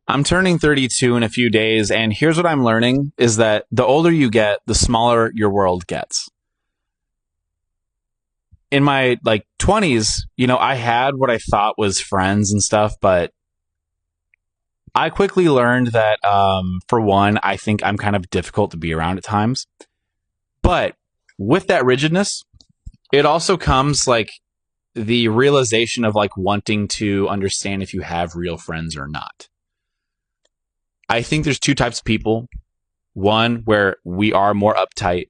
I'm turning 32 in a few days, and here's what I'm learning is that the older you get, the smaller your world gets. In my 20s, I had what I thought was friends and stuff, but I quickly learned that for one, I think I'm kind of difficult to be around at times. But with that rigidness, it also comes the realization of wanting to understand if you have real friends or not. I think there's two types of people. One, where we are more uptight.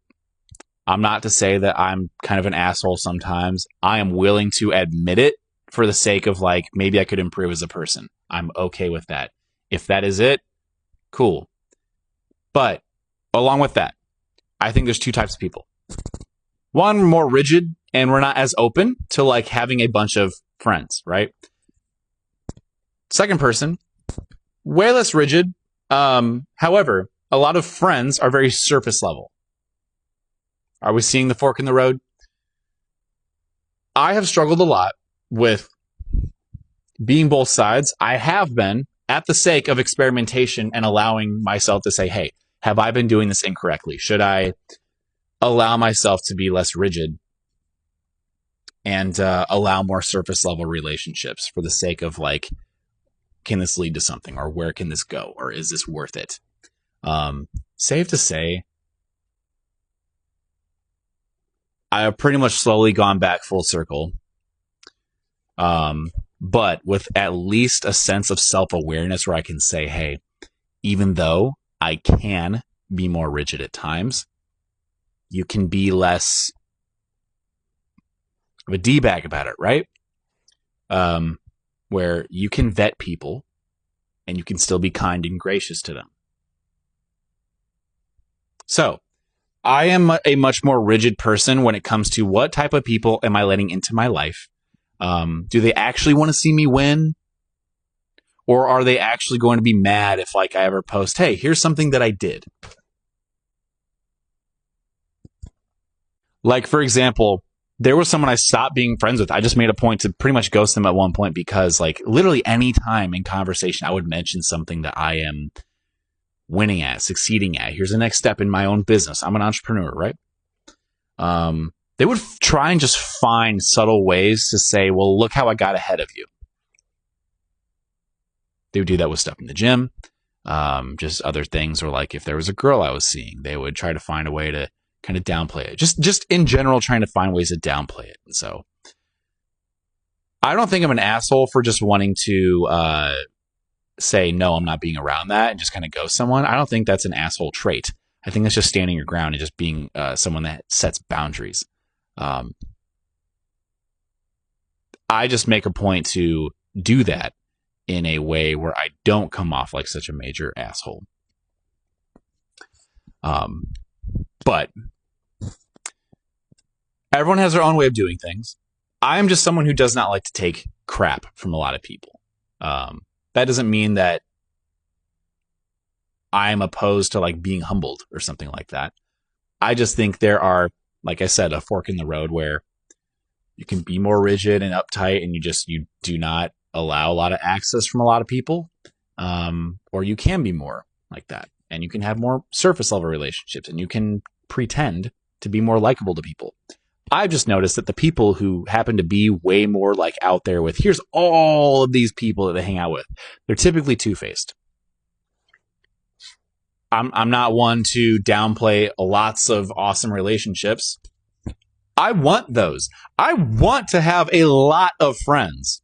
I'm not to say that I'm kind of an asshole sometimes. I am willing to admit it for the sake of maybe I could improve as a person. I'm okay with that. If that is it, cool. But along with that, I think there's two types of people. One, more rigid, and we're not as open to having a bunch of friends, right? Second person, way less rigid. However, a lot of friends are very surface level. Are we seeing the fork in the road? I have struggled a lot with being both sides. I have been at the sake of experimentation and allowing myself to say, hey, have I been doing this incorrectly? Should I allow myself to be less rigid and allow more surface level relationships for the sake of can this lead to something, or where can this go, or is this worth it? Safe to say, I have pretty much slowly gone back full circle. But with at least a sense of self-awareness where I can say, hey, even though I can be more rigid at times, you can be less of a D-bag about it, right? Where you can vet people and you can still be kind and gracious to them. So, I am a much more rigid person when it comes to what type of people am I letting into my life. Do they actually want to see me win? Or are they actually going to be mad if I ever post, hey, here's something that I did? For example, there was someone I stopped being friends with. I just made a point to pretty much ghost them at one point because literally any time in conversation, I would mention something that I am winning at, succeeding at. Here's the next step in my own business. I'm an entrepreneur, right? They would try and just find subtle ways to say, well, look how I got ahead of you. They would do that with stuff in the gym, just other things, or if there was a girl I was seeing, they would try to find a way to kind of downplay it. Just in general, trying to find ways to downplay it. And so I don't think I'm an asshole for just wanting to say, no, I'm not being around that and just kind of ghost someone. I don't think that's an asshole trait. I think that's just standing your ground and just being someone that sets boundaries. I just make a point to do that in a way where I don't come off like such a major asshole. But everyone has their own way of doing things. I am just someone who does not like to take crap from a lot of people. That doesn't mean that I'm opposed to being humbled or something like that. I just think there are, like I said, a fork in the road where you can be more rigid and uptight and you do not allow a lot of access from a lot of people. Or you can be more like that and you can have more surface level relationships and you can pretend to be more likable to people. I've just noticed that the people who happen to be way more out there with, here's all of these people that they hang out with, they're typically two-faced. I'm not one to downplay lots of awesome relationships. I want those. I want to have a lot of friends.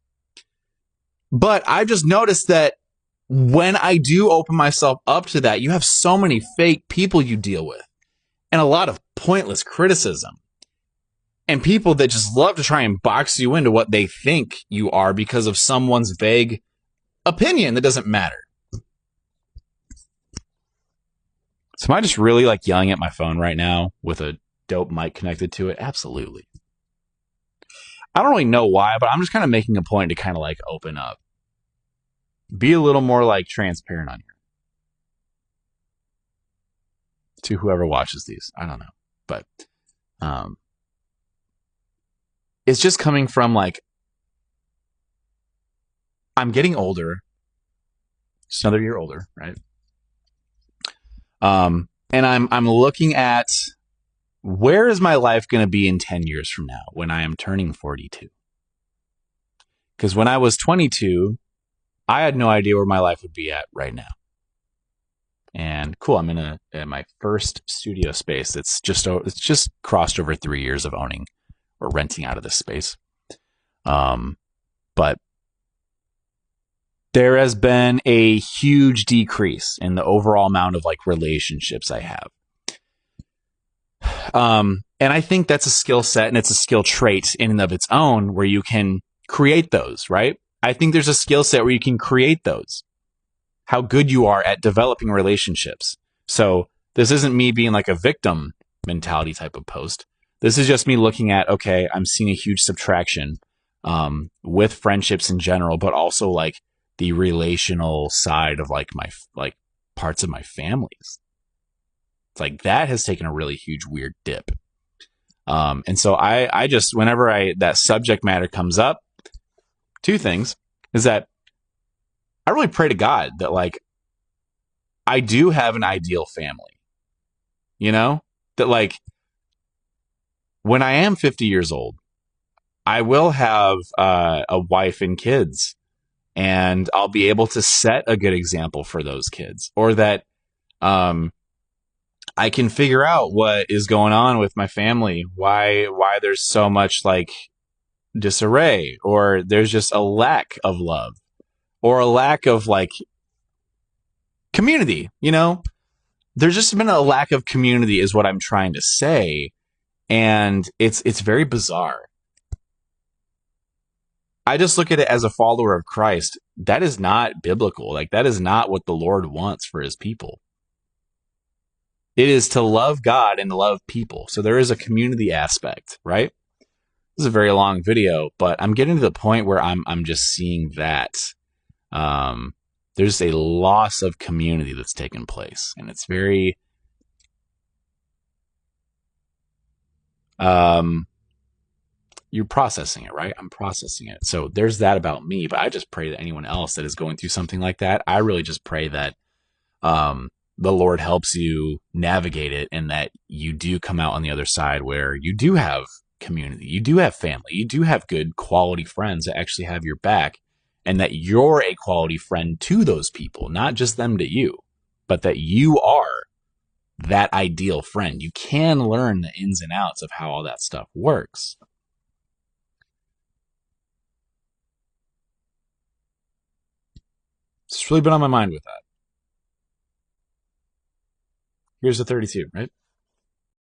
But I just noticed that when I do open myself up to that, you have so many fake people you deal with and a lot of pointless criticism and people that just love to try and box you into what they think you are because of someone's vague opinion that doesn't matter. So am I just really yelling at my phone right now with a dope mic connected to it? Absolutely. I don't really know why, but I'm just kind of making a point to kind of open up. Be a little more transparent on here. To whoever watches these. I don't know. But it's just coming from I'm getting older just another year older, right? And I'm looking at where is my life going to be in 10 years from now when I am turning 42? Because when I was 22, I had no idea where my life would be at right now. And cool, I'm in my first studio space. It's just crossed over 3 years of owning or renting out of this space. But there has been a huge decrease in the overall amount of like relationships I have. And I think that's a skill set and it's a skill trait in and of its own where you can create those, right? I think there's a skill set where you can create those. How good you are at developing relationships. So this isn't me being like a victim mentality type of post. This is just me looking at, okay, I'm seeing a huge subtraction with friendships in general, but also like the relational side of like my like parts of my families. It's like that has taken a really huge weird dip. And so I just, whenever that subject matter comes up, two things is that I really pray to God that like I do have an ideal family, you know, that like when I am 50 years old, I will have a wife and kids, and I'll be able to set a good example for those kids, or that I can figure out what is going on with my family, why there's so much like disarray, or there's just a lack of love, or a lack of like community, you know? There's just been a lack of community is what I'm trying to say. And it's very bizarre. I just look at it as a follower of Christ. That is not biblical. Like that is not what the Lord wants for his people. It is to love God and to love people. So there is a community aspect, right? This is a very long video, but I'm getting to the point where I'm just seeing that there's a loss of community that's taken place, and it's very you're processing it, right? I'm processing it. So there's that about me, but I just pray that anyone else that is going through something like that, I really just pray that the Lord helps you navigate it, and that you do come out on the other side where you do have community, you do have family, you do have good quality friends that actually have your back, and that you're a quality friend to those people, not just them to you, but that you are that ideal friend. You can learn the ins and outs of how all that stuff works. It's really been on my mind with that. Here's the 32, right?